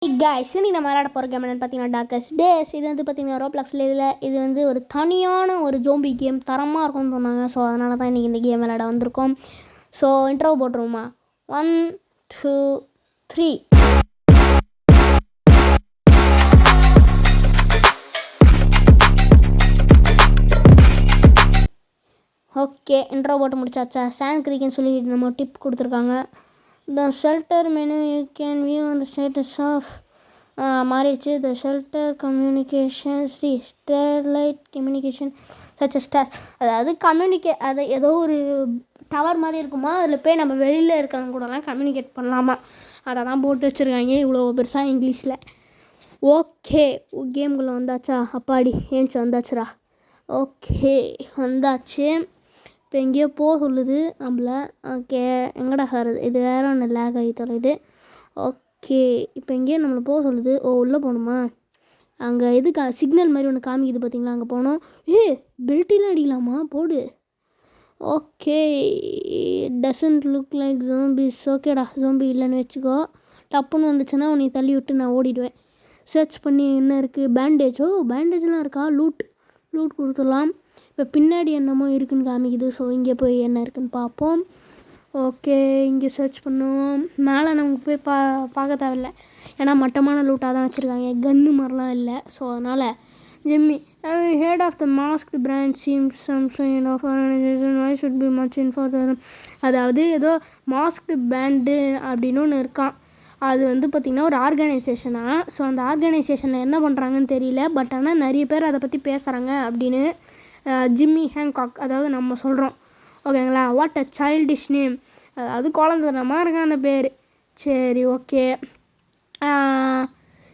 Guys இன்னைக்கு நம்ம விளையாட போகிற கேம் என்னென்னு பார்த்தீங்கன்னா டார்க்கஸ்ட் டேஸ். இது வந்து பார்த்தீங்கன்னா ரோப்ளாக்ஸில் இது வந்து ஒரு தனியான ஒரு ஜோம்பி கேம் தரமாக இருக்கும்னு சொன்னாங்க. ஸோ அதனால தான் இன்றைக்கி இந்த கேம் விளையாட வந்திருக்கோம். ஸோ இன்ட்ரோ போட்டுருவோமா? 1 2 3. ஓகே, இன்ட்ரோ போட்டு முடிச்சாச்சா? சாண்ட் க்ரீக்குன்னு சொல்லி நம்ம டிப் கொடுத்துருக்காங்க. The shelter menu you can view on the status of மாறிடுச்சு. The shelter communication satellite communication such stars. அதாவது அது ஏதோ ஒரு டவர் மாதிரி இருக்குமா, அதில் போய் நம்ம வெளியில் இருக்கிறவங்க கூடலாம் கம்யூனிகேட் பண்ணலாமா, அதை தான் போட்டு வச்சுருக்காங்க இவ்வளோ பெருசாக இங்கிலீஷில். ஓகே, கேம்குள்ளே வந்தாச்சா? அப்பாடி ஏஞ்சி வந்தாச்சுரா. ஓகே வந்தாச்சு. இப்போ எங்கேயோ போக சொல்லுது நம்மள. ஓகே எங்கடா சார் இது வேறு ஒன்று லேக் ஆகி தொலையுது. ஓகே இப்போ எங்கேயோ நம்மளை போக சொல்லுது. உள்ளே போகணுமா? அங்கே சிக்னல் மாதிரி ஒன்று காமிக்குது பார்த்தீங்களா, அங்கே போகணும். பெல்ட்டிலாம் அடிக்கலாமா? போடு. Okay doesn't look like zombies. ஓகேடா, ஜோம்பி இல்லைன்னு வச்சுக்கோ. டப்புன்னு வந்துச்சுன்னா உன்னை தள்ளி விட்டு நான் ஓடிடுவேன். சர்ச் பண்ணி என்ன இருக்குது? பேண்டேஜோ, பேண்டேஜ்லாம் இருக்கா? லூட் கொடுத்துடலாம். இப்போ பின்னாடி என்னமோ இருக்குதுன்னு காமிக்குது. ஸோ இங்கே போய் என்ன இருக்குதுன்னு பார்ப்போம். ஓகே இங்கே சர்ச் பண்ணுவோம். மேலே நமக்கு போய் பார்க்க தேவையில்ல, ஏன்னா மட்டமான லூட்டாக தான் வச்சுருக்காங்க, கன்று மாதிரிலாம் இல்லை. ஸோ அதனால் Jimmy head of the masked branch seems some kind of organisation I should be much informed. அதாவது ஏதோ மாஸ்க்டு பேண்டு அப்படின்னு ஒன்று இருக்கான். அது வந்து பார்த்திங்கன்னா ஒரு ஆர்கனைசேஷனாக. ஸோ அந்த ஆர்கனைசேஷனில் என்ன பண்ணுறாங்கன்னு தெரியல, பட் ஆனால் நிறைய பேர் அதை பற்றி பேசுகிறாங்க அப்படின்னு ஜிம்மி ஹேங்காக் அதாவது நம்ம சொல்கிறோம். ஓகேங்களா? What a childish name. அதாவது குழந்தைத்தனமாக இருக்கான் அந்த பேர். சரி ஓகே,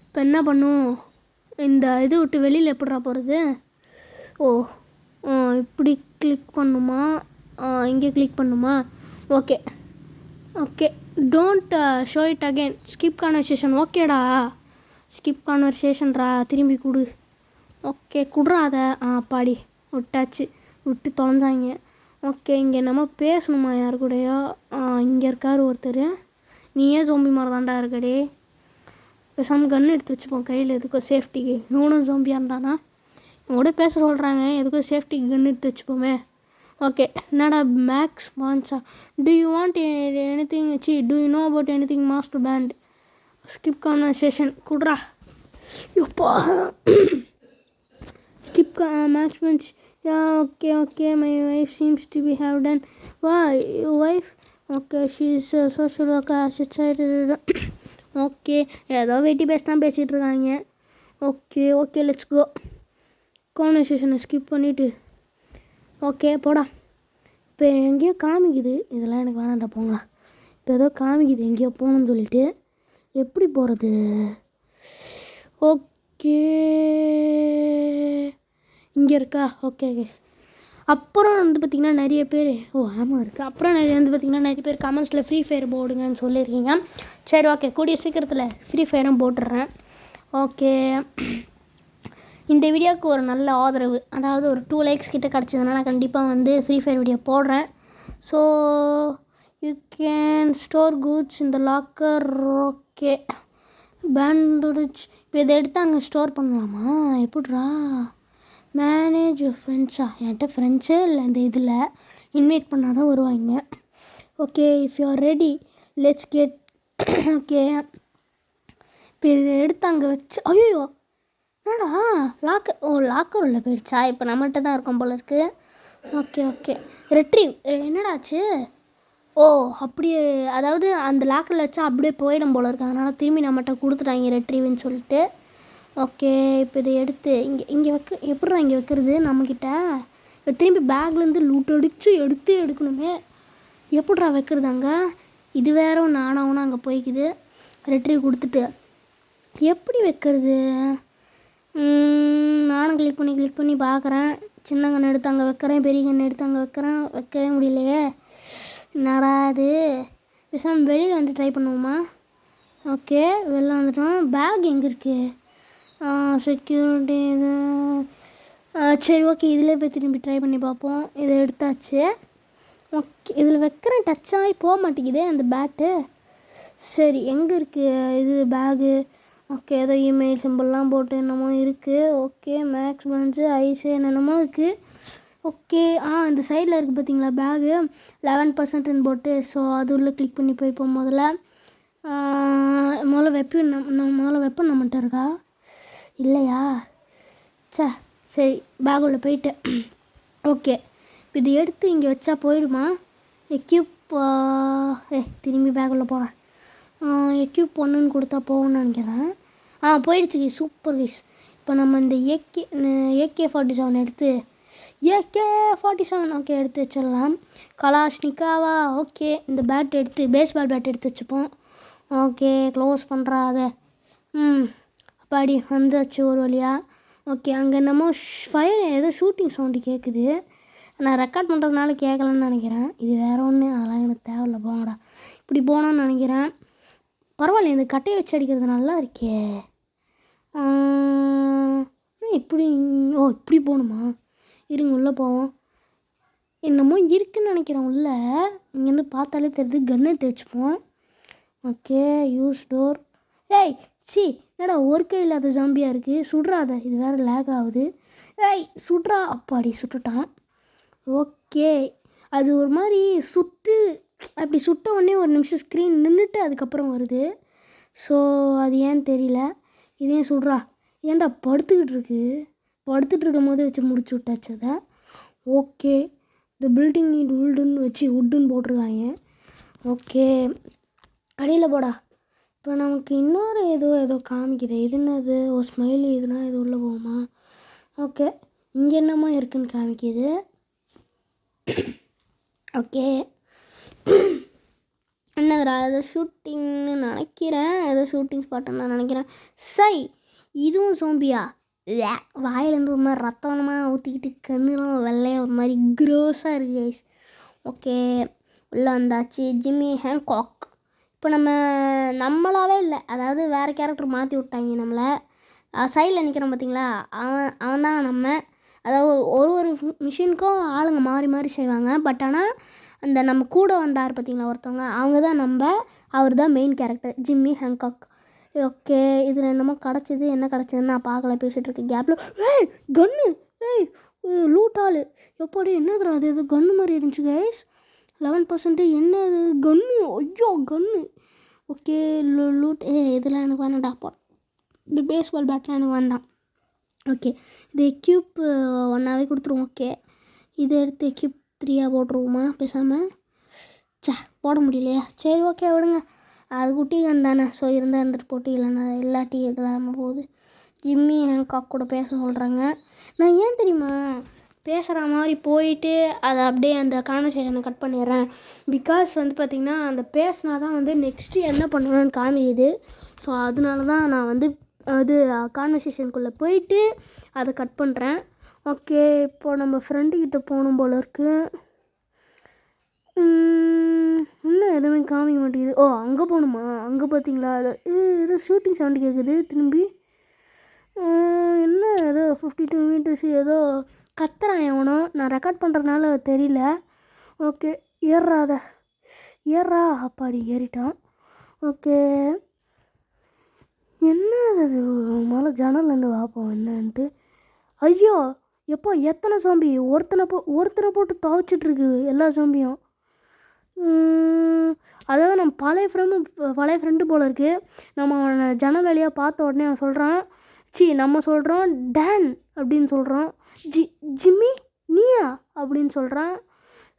இப்போ என்ன பண்ணும்? இந்த இது விட்டு வெளியில் எப்படிடா போகிறது? இப்படி கிளிக் பண்ணுமா? இங்கே கிளிக் பண்ணுமா? Okay okay don't show it again. Skip conversation. ஓகேடா, ஸ்கிப் கான்வர்சேஷன்ரா, திரும்பி கொடு. ஓகே குடுறா அதை. பாடி விட்டாச்சு, விட்டு தொலைஞ்சாங்க. ஓகே இங்கே நம்ம பேசணுமா யார் கூடயோ? இங்கே இருக்கார் ஒருத்தர். நீயே ஜோம்பி மாதிரி தாண்டா இருக்கடே. பேசாமல் கன்று எடுத்து வச்சுப்போம் கையில், எதுக்கோ சேஃப்டிக்கு. இவனும் ஜோம்பியாக இருந்தானா? கூட பேச சொல்கிறாங்க, எதுக்கோ சேஃப்டிக்கு கன்று எடுத்து வச்சுப்போமே. ஓகே என்னடா மேக்ஸ் பான்ஸா? Do you want anything do you know about anything master band? Skip conversation குட்ரா. யோப்பா skip Max punch. Okay, my wife seems to be have done. Why, your wife? Okay, she is a social worker. Okay ஏதோ வெட்டி தான் பேசிகிட்டு இருக்காங்க. Okay let's go. கான்வர்சேஷனை skip பண்ணிவிட்டு okay போடா. இப்போ எங்கேயோ காமிக்குது, இதெல்லாம் எனக்கு வேணாண்டா போங்களா. இப்போ ஏதோ காமிக்குது எங்கேயோ போகணும்னு சொல்லிட்டு, எப்படி போகிறது? ஓகே இங்கே இருக்கா? ஓகே அப்புறம் வந்து பார்த்திங்கன்னா நிறைய பேர் ஆமாம் இருக்குது. அப்புறம் வந்து பார்த்திங்கன்னா நிறைய பேர் கமெண்ட்ஸில் ஃப்ரீ ஃபயர் போடுங்கன்னு சொல்லியிருக்கீங்க. சரி ஓகே, கூடிய சீக்கிரத்தில் ஃப்ரீ ஃபயரும் போட்டுடுறேன். ஓகே இந்த வீடியோவுக்கு ஒரு நல்ல ஆதரவு, அதாவது ஒரு 2 லைக்ஸ் கிட்ட கிடச்சதுனால நான் கண்டிப்பாக வந்து ஃப்ரீ ஃபயர் வீடியோ போடுறேன். So you can store goods இந்த லாக்கர். ஓகே பேண்டோடிச். இப்போ இதை எடுத்து அங்கே ஸ்டோர் பண்ணலாமா? எப்படிரா? மேனேஜ் ஃப்ரெண்ட்ஸா? என்கிட்ட ஃப்ரெண்ட்ஸே இல்லை இந்த இதில். இன்வைட் பண்ணால் தான் வருவாங்க. Okay if you are ready let's get. Okay இப்போ இதை எடுத்து அங்கே வச்சு, ஐயோ என்னடா லாக்கர் உள்ள போயிடுச்சா? இப்போ நம்மகிட்ட தான் இருக்கும் போல இருக்குது. Okay retrieve. என்னடாச்சு? அப்படியே அதாவது அந்த லாக்கரில் வச்சா அப்படியே போயிடும் போல இருக்குது, அதனால் திரும்பி நம்மகிட்ட கொடுத்துட்டாங்க ரெட்ரீவ்னு சொல்லிட்டு. ஓகே இப்போ இதை எடுத்து இங்கே எப்படிடா இங்கே வைக்கிறது நம்மக்கிட்ட? இப்போ திரும்பி பேக்லேருந்து லூட் அடித்து எடுக்கணுமே. எப்படிடா வைக்கிறது அங்கே? இது வேறு ஒன்று ஆனவனா அங்கே போய்க்குது. ரெட்ரீவ் கொடுத்துட்டு எப்படி வைக்கிறது? நானும் கிளிக் பண்ணி பார்க்குறேன். சின்ன கண்ணு எடுத்து அங்கே வைக்கிறேன், பெரிய கண்ணு எடுத்து அங்கே வைக்கிறேன், வைக்கவே முடியலையே. என்னடா அது? பேசாமல் வெளியில் வந்து ட்ரை பண்ணுவோமா? ஓகே வெளில வந்துட்டோம். பேக் எங்கே இருக்குது? செக்யூரிட்டி இது. சரி ஓகே இதில் போய் திரும்பி ட்ரை பண்ணி பார்ப்போம். இதை எடுத்தாச்சு. ஓகே இதில் வைக்கிறேன், டச் ஆகி போக மாட்டேங்குதே அந்த பேட்டு. சரி எங்கே இருக்குது இது பேகு? ஓகே ஏதோ இமெயில் சிம்பிள்லாம் போட்டு என்னமோ இருக்குது. ஓகே மேக்ஸ் பஞ்சு ஐஸு என்னென்னமோ இருக்குது. ஓகே இந்த சைடில் இருக்குது பார்த்தீங்களா பேகு 11%ன்னு போட்டு. ஸோ அது உள்ளே கிளிக் பண்ணி போய்ப்போம். முதல்ல வெப்பன் நம்மகிட்ட இருக்கா இல்லையா? சரி பேக் உள்ள போயிட்டு ஓகே இது எடுத்து இங்கே வச்சா போயிடுமா? எக்யூப் திரும்பி பேக் உள்ள போகிறேன். எக்யூப் ஒன்றுன்னு கொடுத்தா போகணும்னு நினைக்கிறேன். போயிடுச்சு கைஸ், சூப்பர் கைஸ். இப்போ நம்ம இந்த AK-47 எடுத்து AK-47 ஓகே எடுத்து வச்சிடலாம். கலாஷ்னிக்காவா ஓகே. இந்த பேட் எடுத்து பேஸ்பால் பேட் எடுத்து வச்சுப்போம். ஓகே க்ளோஸ் பண்ணுறா அதை. அப்பாடி வந்துச்சு ஒரு வழியாக. ஓகே அங்கே என்னமோ ஃபயர் ஏதோ ஷூட்டிங் சவுண்டு கேட்குது. நான் ரெக்கார்ட் பண்ணுறதுனால கேட்கலன்னு நினைக்கிறேன். இது வேறு ஒன்று அதெல்லாம் எனக்கு தேவையில்ல, போங்கடா. இப்படி போனோன்னு நினைக்கிறேன். பரவாயில்ல, இந்த கட்டையை வச்சு அடிக்கிறது நல்லா இருக்கே. இப்படி போகணுமா? இருங்க உள்ளே போவோம். என்னமோ இருக்குதுன்னு நினைக்கிறேன் உள்ளே. இங்கேருந்து பார்த்தாலே தெரியுது. கன்று எடுத்து வச்சுப்போம். Okay use door. என்னடா ஒரு கை இல்லாத ஜாம்பியாக இருக்குது. சுடுறாத, இது வேறு லேக் ஆகுது. சுடுறா. அப்பாடி சுட்டுட்டான். ஓகே அது ஒரு மாதிரி அப்படி சுட்ட உடனே ஒரு நிமிஷம் ஸ்க்ரீன் நின்றுட்டு அதுக்கப்புறம் வருது. ஸோ அது ஏன்னு தெரியல. இதே சுடுறா. ஏன்டா படுத்துக்கிட்டு இருக்கும் போதே வச்சு முடிச்சு விட்டாச்சு அதை. ஓகே இந்த பில்டிங் நீட் உட்டுன்னு போட்டிருக்காங்க. ஓகே அடியில் போடா. இப்போ நமக்கு இன்னொரு ஏதோ காமிக்குது. இது என்னது? ஸ்மைலி. இதுனா இது உள்ளே போகுமா? ஓகே இங்கே என்னம்மா இருக்குதுன்னு காமிக்குது. ஓகே என்னதுடா? ஏதோ ஷூட்டிங்னு நினைக்கிறேன். ஏதோ ஷூட்டிங் ஸ்பாட்டுன்னு நான் நினைக்கிறேன். இதுவும் சோம்பியா? வாயிலேருந்து ஒரு மாதிரி ரத்தமாக ஊற்றிக்கிட்டு கண்ணுலாம் வெள்ளையாக ஒரு மாதிரி க்ரோஸாக இருக்குது கைஸ். ஓகே உள்ளே வந்தாச்சு. Jimmy Hancock. இப்போ நம்மளாவே இல்லை, அதாவது வேறு கேரக்டர் மாற்றி விட்டாங்க நம்மளை. சைடில் நிற்கிறோம் பார்த்தீங்களா, அவன் தான் நம்ம. அதாவது ஒரு மிஷினுக்கும் ஆளுங்க மாறி மாறி செய்வாங்க. பட் ஆனால் அந்த நம்ம கூட வந்தார் பார்த்தீங்களா ஒருத்தவங்க, அவங்க தான் அவர் தான் main character Jimmy Hancock. Okay இதில் என்னமோ கிடச்சிது. என்ன கிடச்சிதுன்னு நான் பார்க்கல, பேசிகிட்டு இருக்கேன் கேப்பில். கன்று. லூட்டாள். எப்படி என்னதுரா அது? எது கன்று மாதிரி இருந்துச்சு கைஸ். 11% என்னது கன்று? ஐயோ கன்று. Okay loot. இதெல்லாம் எனக்கு வேணாம்டா. இந்த பேஸ்பால் பேட்லாம் எனக்கு வேண்டாம். ஓகே இது எக்யூப் 1ஆகவே கொடுத்துருவோம். ஓகே இதை எடுத்து எக்யூப் 3ஆக போட்டுருவோமா பேசாமல்? போட முடியலையா? சரி ஓகே விடுங்க, அது குட்டி கன் தானே. ஸோ இருந்துட்டு போட்டு இல்லைன்னா இல்லாட்டி இல்லாமல் போகுது. ஜிம்மி ஹேங்காக் கூட பேச சொல்கிறாங்க. நான் ஏன் தெரியுமா பேசுகிற மாதிரி போயிட்டு அதை அப்படியே அந்த கான்வர்சேஷனை கட் பண்ணிடுறேன். பிகாஸ் பார்த்திங்கன்னா அந்த பேசினா தான் நெக்ஸ்ட்டு என்ன பண்ணணும்னு காமிக்குது. ஸோ அதனால தான் நான் அது கான்வர்சேஷனுக்குள்ளே போயிட்டு அதை கட் பண்ணுறேன். ஓகே இப்போது நம்ம ஃப்ரெண்டுக்கிட்ட போகணும் போல இருக்குது. இன்னும் எதுவுமே காமிக்க மாட்டேங்குது. அங்கே போகணுமா? அங்கே பார்த்தீங்களா ஏதோ ஷூட்டிங் சவுண்டு கேட்குது திரும்பி. என்ன ஏதோ 52 மீட்டர்ஸ் ஏதோ கத்துறான் எவனோ. நான் ரெக்கார்ட் பண்ணுறதுனால தெரியல. ஓகே ஏறா. அப்பாடி ஏறிட்டான். ஓகே என்ன அது? முதல்ல ஜன்னல்லேருந்து பார்ப்போம் என்னன்ட்டு. ஐயோ எப்போ எத்தனை சோம்பி ஒருத்தனை போட்டு துவைச்சிட்ருக்கு எல்லா சோம்பியும். அதாவது நம்ம பழைய ஃப்ரெண்டு போல் இருக்குது. நம்ம அவனை ஜன்னல் வழியாக பார்த்த உடனே அவன் சொல்கிறான், நம்ம சொல்கிறோம் டேன் அப்படின்னு சொல்கிறோம். ஜிம்மி நீயா அப்படின்னு சொல்கிறான்.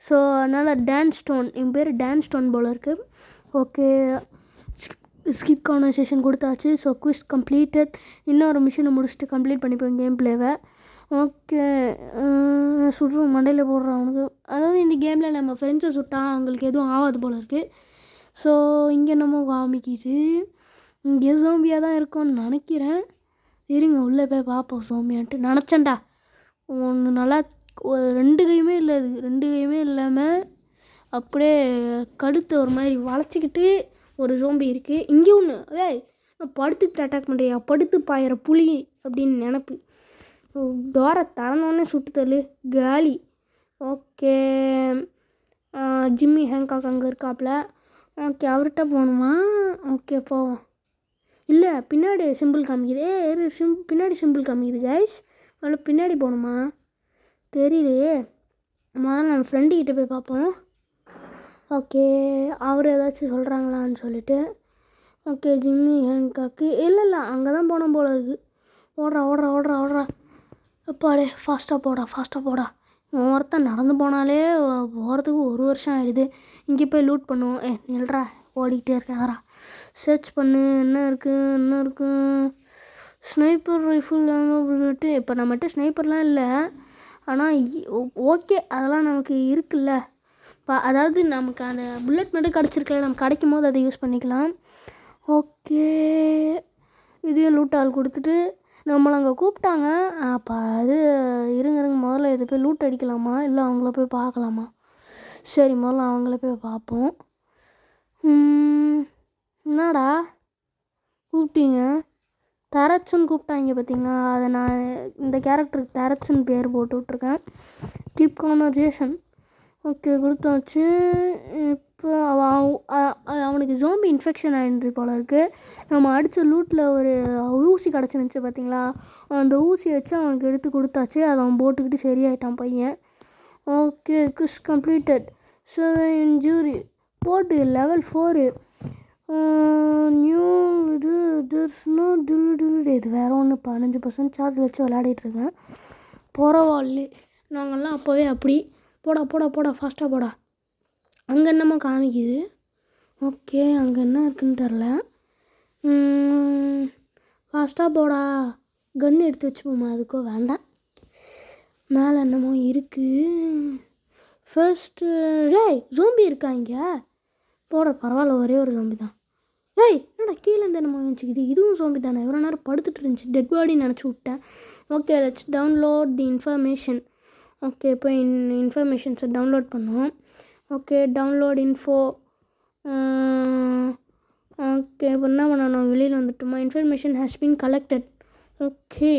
ஸோ அதனால் டான்ஸ்டோன், என் பேர் டான்ஸ்டோன் போல் இருக்குது. ஓகே ஸ்கிப் கான்வர்சேஷன் கொடுத்தாச்சு. So quiz completed. இன்னொரு மிஷினை முடிச்சுட்டு கம்ப்ளீட் பண்ணிப்போம் கேம் பிளேவை. ஓகே சுடுறோம் மண்டையில் போடுறான் அவனுக்கு. அதாவது இந்த கேமில் நம்ம ஃப்ரெண்ட்ஸை சுட்டால் அவங்களுக்கு எதுவும் ஆகாது போல் இருக்குது. ஸோ இங்கே என்னமோ காமிக்கிது. இங்கே சோம்பியாக தான் இருக்கும்னு நினைக்கிறேன். இருங்க உள்ளே போய் பார்ப்போம் சோம்பியான்ட்டு. நினச்சேன்டா ஒன்று நல்லா ஒரு 2 கையுமே இல்லை. அது 2 கையுமே இல்லாமல் அப்படியே கழுத்தை ஒரு மாதிரி வளைச்சிக்கிட்டு ஒரு சோம்பி இருக்குது. இங்கே ஒன்று நான் படுத்துக்கிட்டு அட்டாக் பண்ணுறியா? படுத்து பாயிற புலி அப்படின்னு நினப்பு. டோரை திறந்தோடனே சுட்டுத்தள்ளு காலி. ஓகே ஜிம்மி ஹேங்காக் அங்கே இருக்காப்புல. ஓகே அவர்கிட்ட போகணுமா? ஓகே போவோம். இல்லை பின்னாடி சிம்பிள் காமிக்குது. பின்னாடி சிம்பிள் காமிக்குது கைஸ். அவ்வளோ பின்னாடி போகணுமா தெரியலையே. முதல்ல நம்ம ஃப்ரெண்டுக்கிட்ட போய் பார்ப்போம். ஓகே அவர் ஏதாச்சும் சொல்கிறாங்களான்னு சொல்லிட்டு. ஓகே ஜிம்மி ஹேங்காக்கு இல்லை அங்கே தான் போனோம் போல இருக்குது. ஓடுறா எப்பாடே ஃபாஸ்ட்டாக போடா. ஒருத்தன் நடந்து போனாலே போகிறதுக்கு 1 வருஷம் ஆகிடுது. இங்கே போய் லூட் பண்ணுவோம். நில்றா ஓடிக்கிட்டே இருக்காதரா. சர்ச் பண்ணு என்ன இருக்குது. Sniper rifle bullet. இப்போ நம்மகிட்ட ஸ்னைப்பர்லாம் இல்லை, ஆனால் ஓகே அதெல்லாம் நமக்கு இருக்குல்ல. அதாவது நமக்கு அந்த புல்லட் மட்டும் கிடச்சிருக்கல, நம்ம கிடைக்கும் போது அதை யூஸ் பண்ணிக்கலாம். ஓகே இதையும் லூட் ஆள் கொடுத்துட்டு நம்மளை அங்கே கூப்பிட்டாங்க. அப்போ அது இருங்க முதல்ல இதை போய் லூட் அடிக்கலாமா இல்லை அவங்கள போய் பார்க்கலாமா? சரி முதல்ல அவங்கள போய் பார்ப்போம். என்னடா கூப்பிட்டீங்க? தரச்சுன்னு கூப்பிட்டாங்க பார்த்தீங்களா? அதை நான் இந்த கேரக்டருக்கு தரச்சுன்னு பேர் போட்டு விட்ருக்கேன். Keep conversation. ஓகே கொடுத்தாச்சு. இப்போ அவனுக்கு ஜோம்பி இன்ஃபெக்ஷன் ஆகிடுது போல இருக்குது. நம்ம அடித்த லூட்டில் ஒரு ஊசி கிடச்சிருந்துச்சி பார்த்தீங்களா? அந்த ஊசியை வச்சு அவனுக்கு எடுத்து கொடுத்தாச்சு. அதை அவன் போட்டுக்கிட்டு சரியாயிட்டான் பையன். ஓகே குஷ் கம்ப்ளீட்டட். ஸோ இன்ஜூரி போட்டு லெவல் 4 நியூ இது வேறு ஒன்று 15% சார்ஜ் வச்சு விளையாடிட்டுருக்கேன். பரவாயில்ல. நாங்கள்லாம் அப்போவே அப்படி போடா ஃபாஸ்ட்டாக போடா. அங்கே என்னமோ காமிக்குது. ஓகே அங்கே என்ன இருக்குதுன்னு தெரில. ஃபாஸ்ட்டாக போடா. கன் எடுத்து வச்சுப்போமா? அதுக்கோ வேண்டாம். மேலே என்னமோ இருக்குது. ஃபர்ஸ்ட்டு ஜோம்பி இருக்கா இங்கே? பரவாயில்ல ஒரே ஒரு ஜோம்பி தான். என்னடா கீழே இருந்து என்னமோ நினச்சிக்கிது. இதுவும் ஜோம்பி தானே. எவ்வளோ நேரம் படுத்துட்டு இருந்துச்சு. டெட் பாடின்னு நினச்சி விட்டேன். Okay let's download the information. Okay இப்போ இன்ஃபர்மேஷன்ஸை டவுன்லோட் பண்ணோம். Okay download info. ஓகே இப்போ என்ன பண்ணணும்? வெளியில் வந்துட்டோமா? Information has been collected. Okay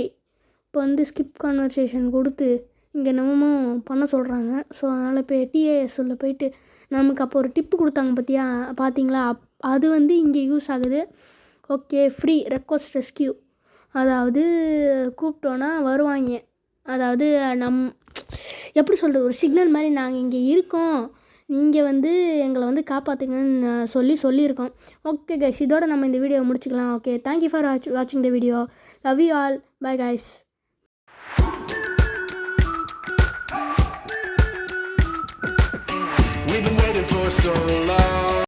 இப்போ ஸ்கிப் கான்வர்சேஷன் கொடுத்து இங்கே என்னமோ பண்ண சொல்கிறாங்க. ஸோ அதனால் இப்போ டிஏஎஸ் உள்ள போயிட்டு நமக்கு அப்போ ஒரு டிப்பு கொடுத்தாங்க பார்த்தீங்களா? அது இங்கே யூஸ் ஆகுது. Okay free request rescue. அதாவது கூப்பிட்டோன்னா வருவாங்க. அதாவது எப்படி சொல்கிறது, ஒரு சிக்னல் மாதிரி நாங்கள் இங்கே இருக்கோம், நீங்கள் எங்களை காப்பாற்றுங்கன்னு சொல்லியிருக்கோம். ஓகே கைஸ் இதோட நம்ம இந்த வீடியோவை முடிச்சுக்கலாம். ஓகே தேங்க்யூ ஃபார் வாட்சிங் the video. Love you all. Bye guys. We've been waiting for so long.